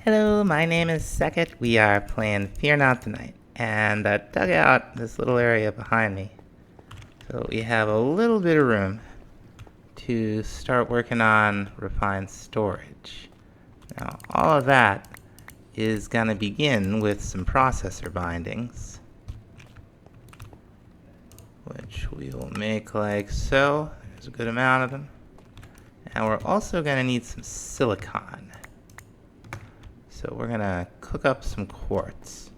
Hello, my name is Sekit. We are playing Fear Not the Night, and I dug out this little area behind me. So we have a little bit of room to start working on refined storage. Now, all of that is going to begin with some processor bindings, which we will make like so. There's a good amount of them. And we're also going to need some silicon. So we're going to cook up some quartz.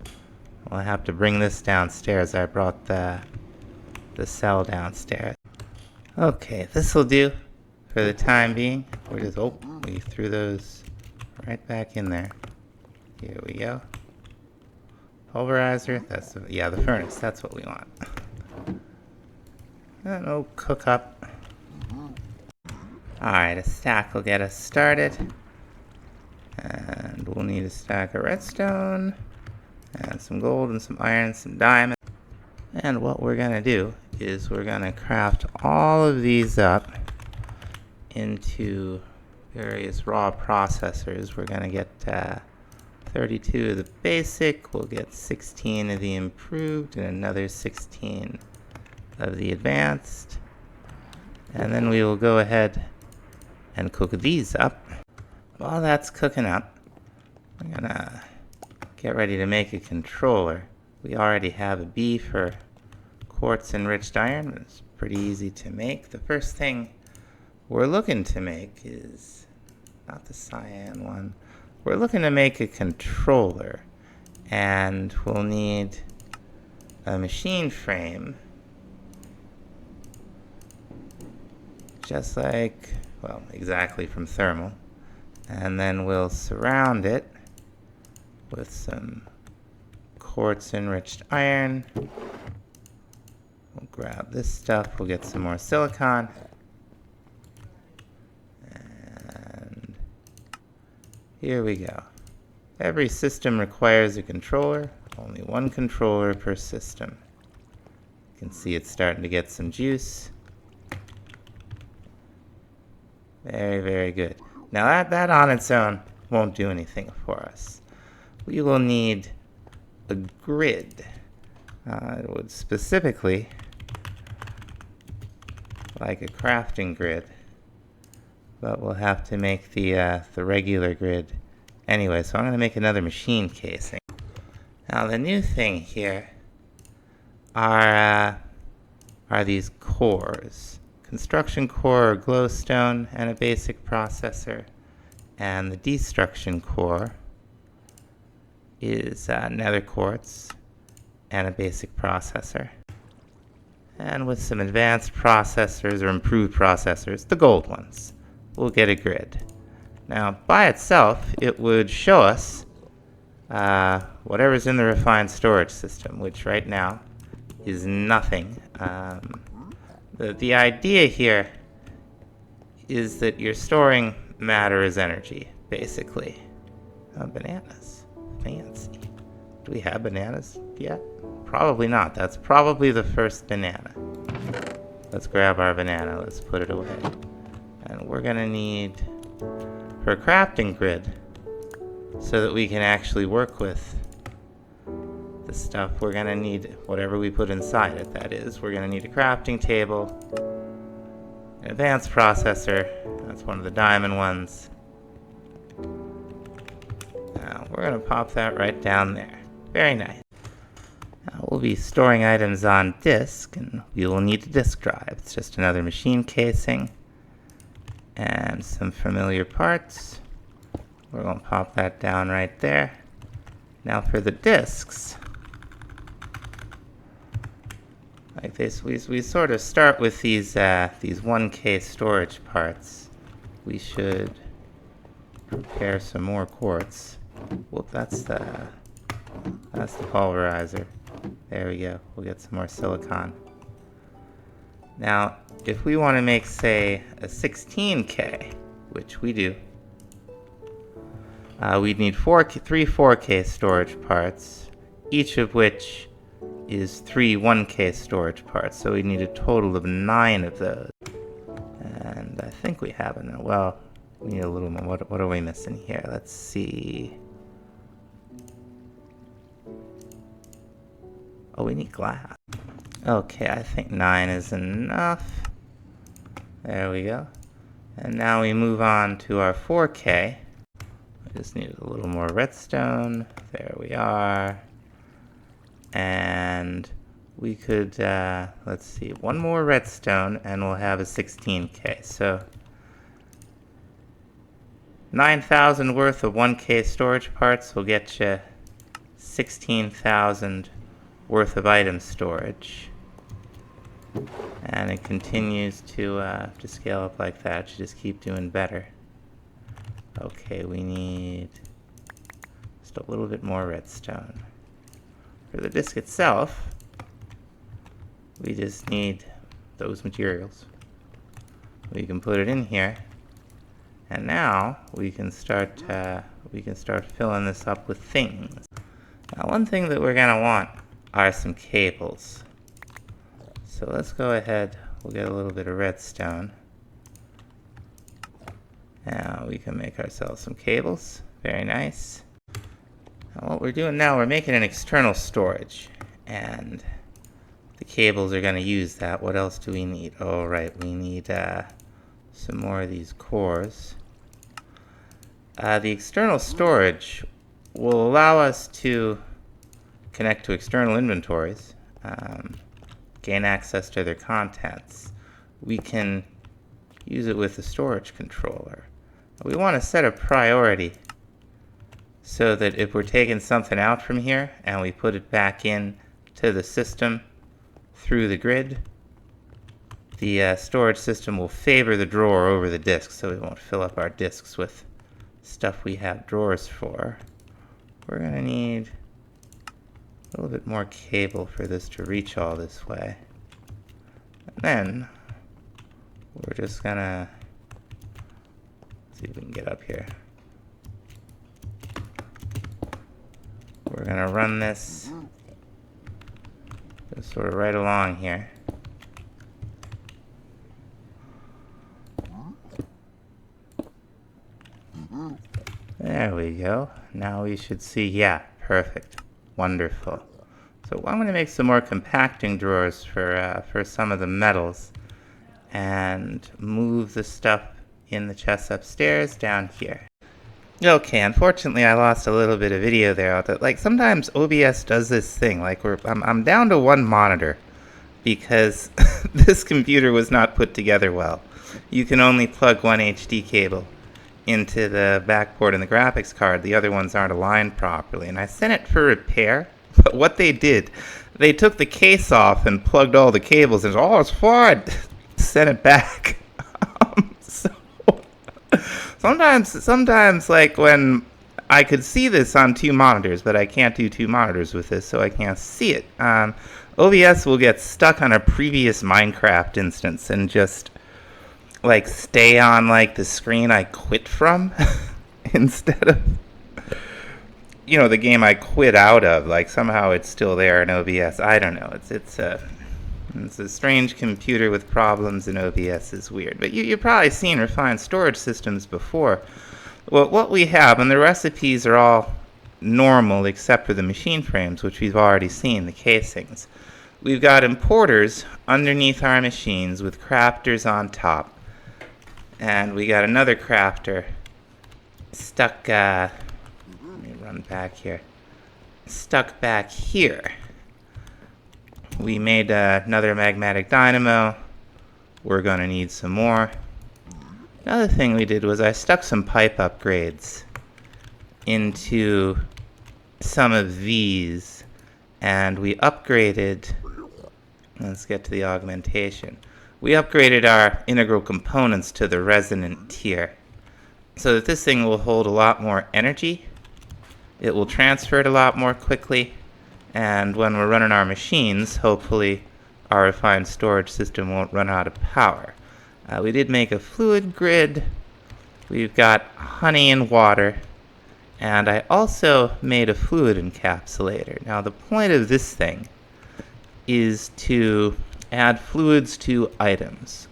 I'll have to bring this downstairs. I brought the cell downstairs. Okay, this will do for the time being. We threw those right back in there. Here we go. Pulverizer, the furnace, that's what we want. And it'll cook up. Alright, a stack will get us started. And we'll need a stack of redstone, and some gold, and some iron, and some diamond. And what we're going to do is we're going to craft all of these up into various raw processors. We're going to get 32 of the basic, we'll get 16 of the improved, and another 16 of the advanced. And then we will go ahead and cook these up. While that's cooking up, I'm gonna get ready to make a controller. We already have a B for quartz enriched iron, but it's pretty easy to make. The first thing we're looking to make is not the cyan one. We're looking to make a controller, and we'll need a machine frame, just like, well, exactly from thermal. And then we'll surround it with some quartz enriched iron. We'll grab this stuff, we'll get some more silicon. And here we go. Every system requires a controller, only one controller per system. You can see it's starting to get some juice. Very, very good. Now that on its own won't do anything for us. We will need a grid. It would specifically like a crafting grid, but we'll have to make the regular grid anyway. So I'm going to make another machine casing. Now the new thing here are these cores. Construction core or glowstone and a basic processor, and the destruction core is nether quartz and a basic processor. And with some advanced processors or improved processors, the gold ones, we'll get a grid. Now by itself it would show us whatever's in the refined storage system, which right now is nothing. The idea here is that you're storing matter as energy, basically. Bananas. Fancy. Do we have bananas yet? Probably not. That's probably the first banana. Let's grab our banana. Let's put it away. And we're going to need, for a crafting grid, so that we can actually work with the stuff, we're going to need whatever we put inside it, that is. We're going to need a crafting table, an advanced processor, that's one of the diamond ones. Now we're going to pop that right down there. Very nice. Now we'll be storing items on disk, and we will need a disk drive. It's just another machine casing and some familiar parts. We're going to pop that down right there. Now for the disks, like this, we sort of start with these 1K storage parts. We should prepare some more quartz. Whoop, that's the pulverizer. There we go. We'll get some more silicon. Now, if we want to make, say, a 16K, which we do, we'd need three 4K storage parts, each of which is 3 1K storage parts. So we need a total of 9 of those. And I think we have enough. Well, we need a little more. What are we missing here? Let's see. Oh, we need glass. Okay, I think 9 is enough. There we go. And now we move on to our 4K. We just need a little more redstone. There we are. And we could, let's see, one more redstone and we'll have a 16K. So 9,000 worth of 1K storage parts will get you 16,000 worth of item storage. And it continues to scale up like that. You just keep doing better. Okay, we need just a little bit more redstone. For the disk itself, we just need those materials. We can put it in here, and now we can start filling this up with things. Now, one thing that we're gonna want are some cables. So let's go ahead. We'll get a little bit of redstone. Now we can make ourselves some cables. Very nice. Now what we're doing now, we're making an external storage, and the cables are going to use that. What else do we need? Oh, right, we need some more of these cores. The external storage will allow us to connect to external inventories, gain access to their contents. We can use it with the storage controller. We want to set a priority so that if we're taking something out from here and we put it back in to the system through the grid, the storage system will favor the drawer over the disk, so we won't fill up our disks with stuff we have drawers for. We're going to need a little bit more cable for this to reach all this way. And then we're just going to see if we can get up here. We're going to run this just sort of right along here. There we go. Now we should see, yeah, perfect. Wonderful. So I'm going to make some more compacting drawers for some of the metals and move the stuff in the chests upstairs down here. Okay, unfortunately I lost a little bit of video there. Like sometimes OBS does this thing, like I'm down to one monitor because this computer was not put together well. You can only plug one HD cable into the backboard and the graphics card. The other ones aren't aligned properly, and I sent it for repair. But what they did, they took the case off and plugged all the cables and said, "Oh, it's fine." Sent it back. So sometimes like when I could see this on two monitors, but I can't do two monitors with this, so I can't see it. OBS will get stuck on a previous Minecraft instance and just like stay on like the screen I quit from instead of, you know, the game I quit out of. Like somehow it's still there in OBS. I don't know. It's a strange computer with problems, and OBS is weird. But you've probably seen refined storage systems before. Well, what we have, and the recipes are all normal except for the machine frames, which we've already seen, the casings. We've got importers underneath our machines with crafters on top. And we got another crafter stuck, let me run back here, stuck back here. We made another magmatic dynamo. We're going to need some more. Another thing we did was I stuck some pipe upgrades into some of these, and we upgraded, let's get to the augmentation. We upgraded our integral components to the resonant tier so that this thing will hold a lot more energy. It will transfer it a lot more quickly, and when we're running our machines, hopefully our refined storage system won't run out of power. We did make a fluid grid. We've got honey and water, and I also made a fluid encapsulator. Now the point of this thing is to add fluids to items.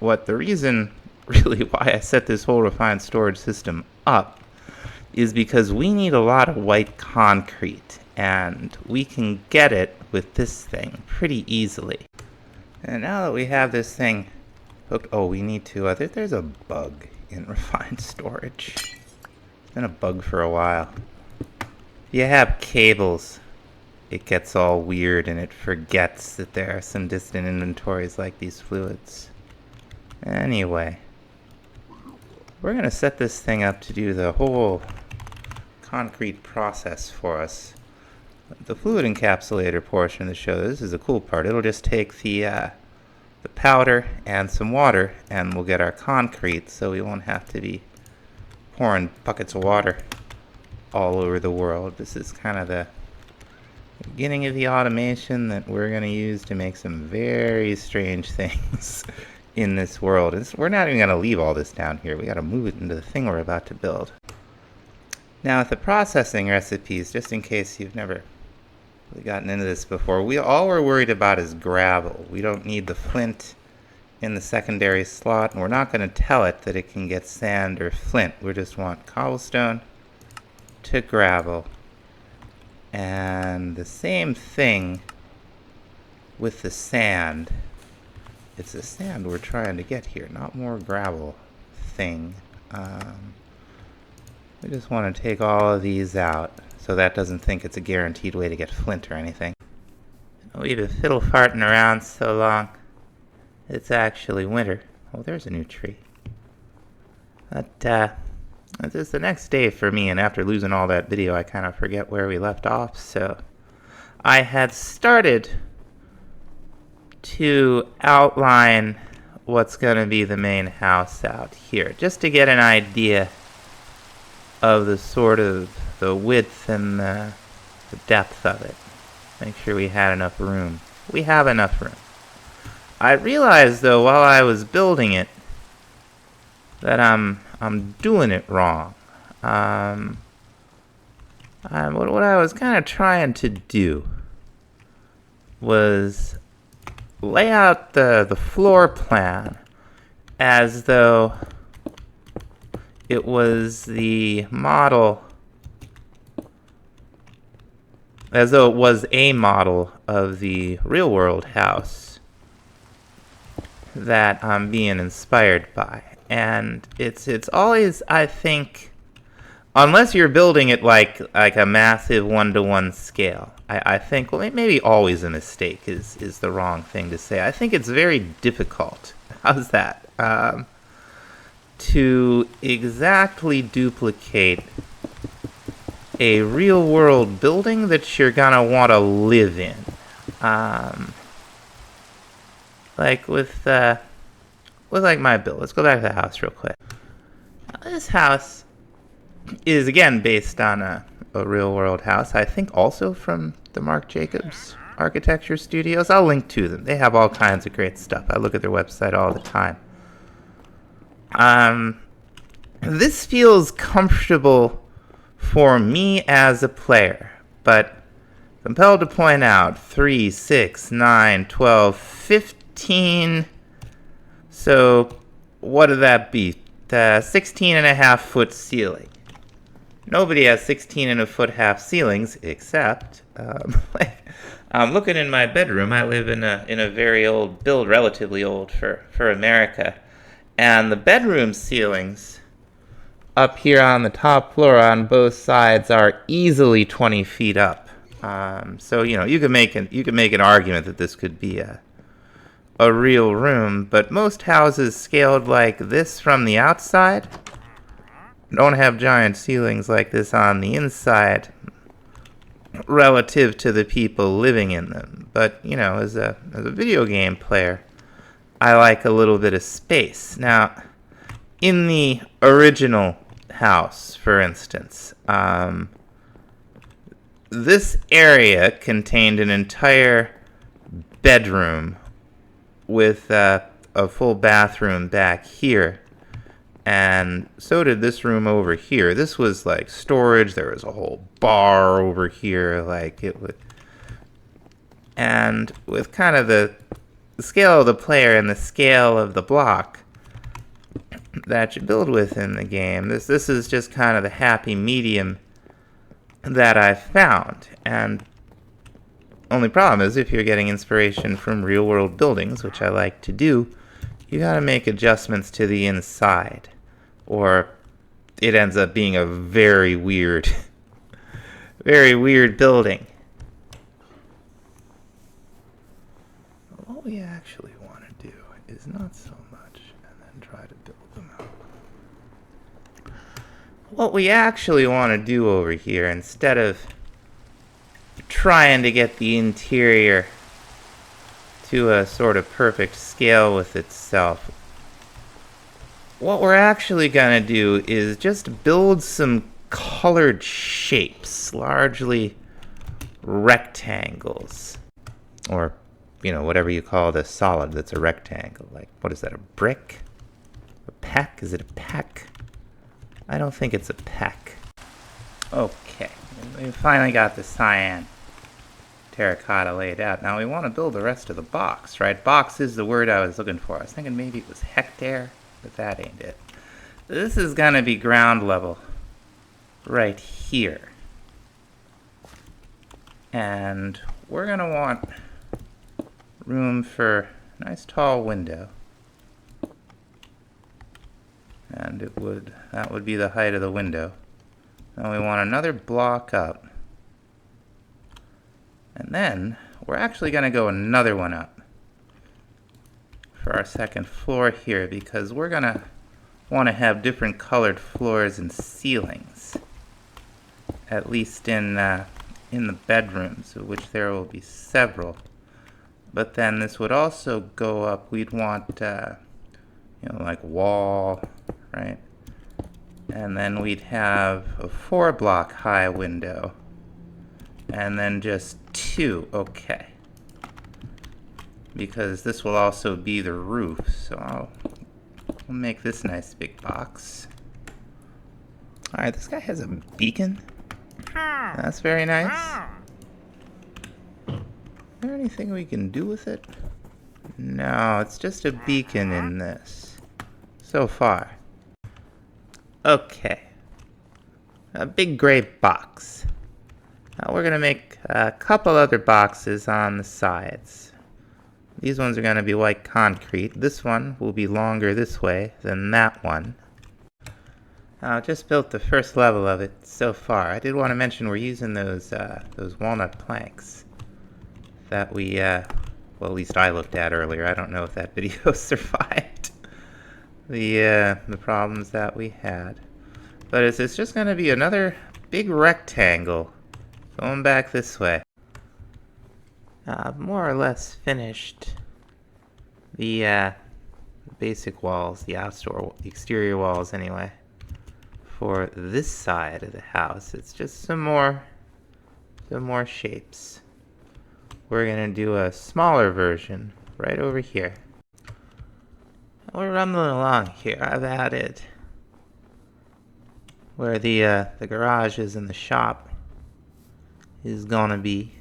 The reason really why I set this whole refined storage system up is because we need a lot of white concrete and we can get it with this thing pretty easily. And now that we have this thing hooked, oh, we need to, there's a bug in refined storage. It's been a bug for a while. If you have cables, it gets all weird and it forgets that there are some distant inventories like these fluids. Anyway, we're going to set this thing up to do the whole concrete process for us. The fluid encapsulator portion of the show, this is the cool part. It'll just take the powder and some water and we'll get our concrete, so we won't have to be pouring buckets of water all over the world. This is kind of the beginning of the automation that we're going to use to make some very strange things in this world. We're not even going to leave all this down here. We got to move it into the thing we're about to build. Now with the processing recipes, just in case you've never really gotten into this before, all we're worried about is gravel. We don't need the flint in the secondary slot, and we're not going to tell it that it can get sand or flint. We just want cobblestone to gravel. And the same thing with the sand. It's the sand we're trying to get here, not more gravel thing. We just want to take all of these out so that doesn't think it's a guaranteed way to get flint or anything. We've been fiddle farting around so long, it's actually winter. Oh, there's a new tree. But this is the next day for me, and after losing all that video, I kind of forget where we left off. So I had started to outline what's going to be the main house out here, just to get an idea of the sort of the width and the depth of it. Make sure we had enough room. We have enough room. I realized though while I was building it that I'm doing it wrong. What I was kind of trying to do was lay out the floor plan as though it was the model, as though it was a model of the real world house that I'm being inspired by. And it's always, I think, unless you're building it like a massive one-to-one scale, I think, well, maybe always a mistake is the wrong thing to say. I think it's very difficult, how's that, to exactly duplicate a real-world building that you're gonna want to live in. Like with like my build. Let's go back to the house real quick. This house is again based on a real-world house. I think also from the Mark Jacobs Architecture Studios. I'll link to them. They have all kinds of great stuff. I look at their website all the time. This feels comfortable for me as a player, but compelled to point out 3, 6, 9, 12, 15. So what would that be? 16.5-foot ceiling. Nobody has 16.5-foot ceilings except I'm looking in my bedroom. I live in a very old build, relatively old for America, and the bedroom ceilings up here on the top floor on both sides are easily 20 feet up. So you can make an argument that this could be a real room, but most houses scaled like this from the outside don't have giant ceilings like this on the inside relative to the people living in them. But as a video game player, I like a little bit of space. Now in the original house, for instance, this area contained an entire bedroom with a full bathroom back here, and so did this room over here. This was like storage. There was a whole bar over here, like it would. And with kind of the scale of the player and the scale of the block that you build with in the game, this is just kind of the happy medium that I've found. And only problem is if you're getting inspiration from real world buildings, which I like to do, you gotta make adjustments to the inside, or it ends up being a very weird, very weird building. What we actually want to do is not so much, and then try to build them out. What we actually want to do over here, instead of trying to get the interior to a sort of perfect scale with itself, what we're actually going to do is just build some colored shapes, largely rectangles, or whatever you call the solid that's a rectangle. Like, what is that, a brick? A peck? Is it a peck? I don't think it's a peck. Okay, we finally got the cyan terracotta laid out. Now we want to build the rest of the box, right? Box is the word I was looking for. I was thinking maybe it was hectare, but that ain't it. This is gonna be ground level right here. And we're gonna want room for a nice tall window. And that would be the height of the window. Now we want another block up. And then we're actually going to go another one up for our second floor here, because we're going to want to have different colored floors and ceilings, at least in the bedrooms, of which there will be several. But then this would also go up. We'd want like wall, right? And then we'd have a 4-block high window, and then just 2. Okay, because this will also be the roof, so I'll make this nice big box. Alright, this guy has a beacon. That's very nice. Is there anything we can do with it? No, it's just a beacon in this so far. Okay, a big gray box. Now we're going to make a couple other boxes on the sides. These ones are going to be white concrete. This one will be longer this way than that one. I just built the first level of it so far. I did want to mention we're using those walnut planks that we, well, at least I looked at earlier. I don't know if that video survived the problems that we had. But it's just going to be another big rectangle going back this way. More or less finished the basic walls, the exterior walls anyway, for this side of the house. It's just some more shapes. We're gonna do a smaller version right over here. We're rumbling along here. I've added where the garage is and the shop is gonna be.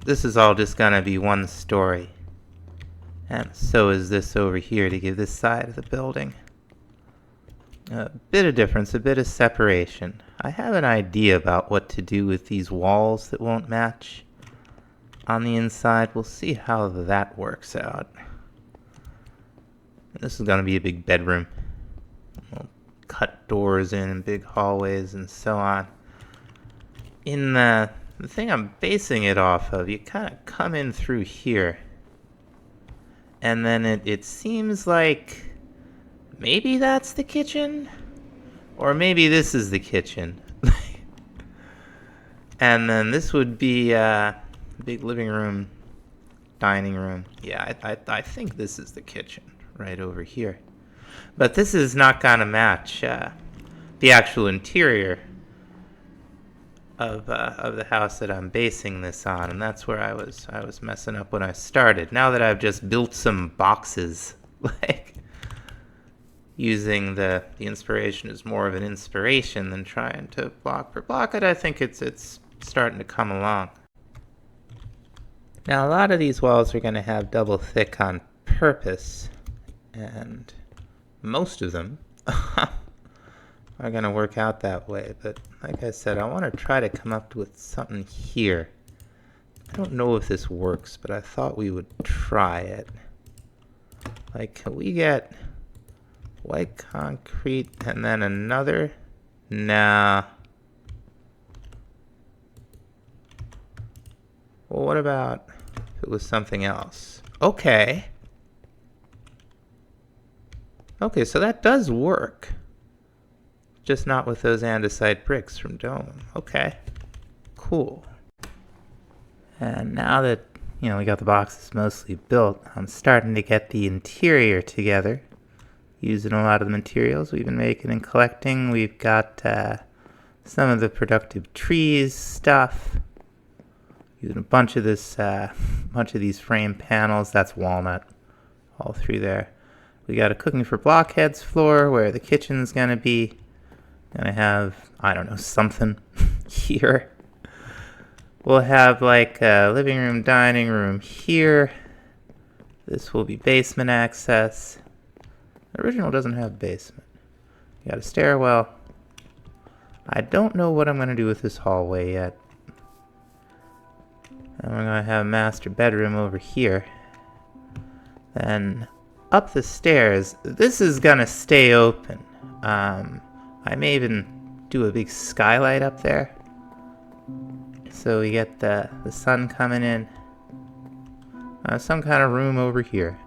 This is all just gonna be one story, and so is this over here to give this side of the building a bit of difference, a bit of separation. I have an idea about what to do with these walls that won't match on the inside. We'll see how that works out. This is gonna be a big bedroom. We'll cut doors in and big hallways and so on. In the thing I'm basing it off of, you kind of come in through here, and then it seems like maybe that's the kitchen, or maybe this is the kitchen. And then this would be big living room, dining room. Yeah, I think this is the kitchen right over here. But this is not gonna match the actual interior of the house that I'm basing this on, and that's where I was messing up when I started. Now that I've just built some boxes, like using the inspiration as more of an inspiration than trying to block per block it, I think it's starting to come along. Now a lot of these walls are going to have double thick on purpose, and most of them are going to work out that way. But like I said, I want to try to come up with something here. I don't know if this works, but I thought we would try it. Like, can we get white concrete and then another? Nah. Well, what about if it was something else? Okay. Okay, so that does work. Just not with those andesite bricks from Dome. Okay. Cool. And now that, we got the boxes mostly built, I'm starting to get the interior together. Using a lot of the materials we've been making and collecting. We've got some of the productive trees stuff. Using a bunch of this, bunch of these frame panels. That's walnut, all through there. We got a cooking for blockheads floor where the kitchen's gonna be. Gonna have, I don't know, something here. We'll have like a living room, dining room here. This will be basement access. The original doesn't have basement. You got a stairwell. I don't know what I'm gonna do with this hallway yet. And we're gonna have a master bedroom over here. Then up the stairs, this is gonna stay open. I may even do a big skylight up there. So we get the sun coming in. Some kind of room over here.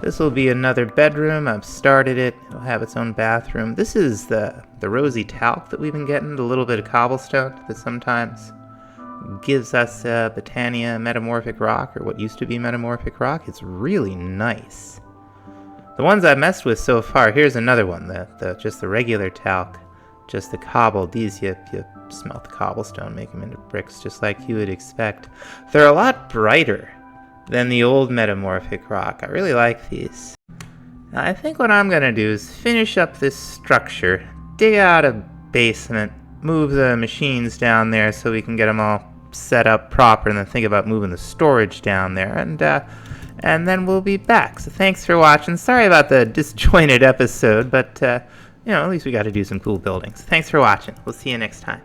This will be another bedroom. I've started it. It'll have its own bathroom. This is the rosy talc that we've been getting, the little bit of cobblestone that sometimes gives us Botania metamorphic rock, or what used to be metamorphic rock. It's really nice. The ones I've messed with so far, here's another one, just the regular talc, just the cobble. These, you smelt the cobblestone, make them into bricks just like you would expect. They're a lot brighter than the old metamorphic rock. I really like these. Now, I think what I'm gonna do is finish up this structure, dig out a basement, move the machines down there so we can get them all set up proper, and then think about moving the storage down there, and then we'll be back. So thanks for watching. Sorry about the disjointed episode, but at least we got to do some cool buildings. Thanks for watching. We'll see you next time.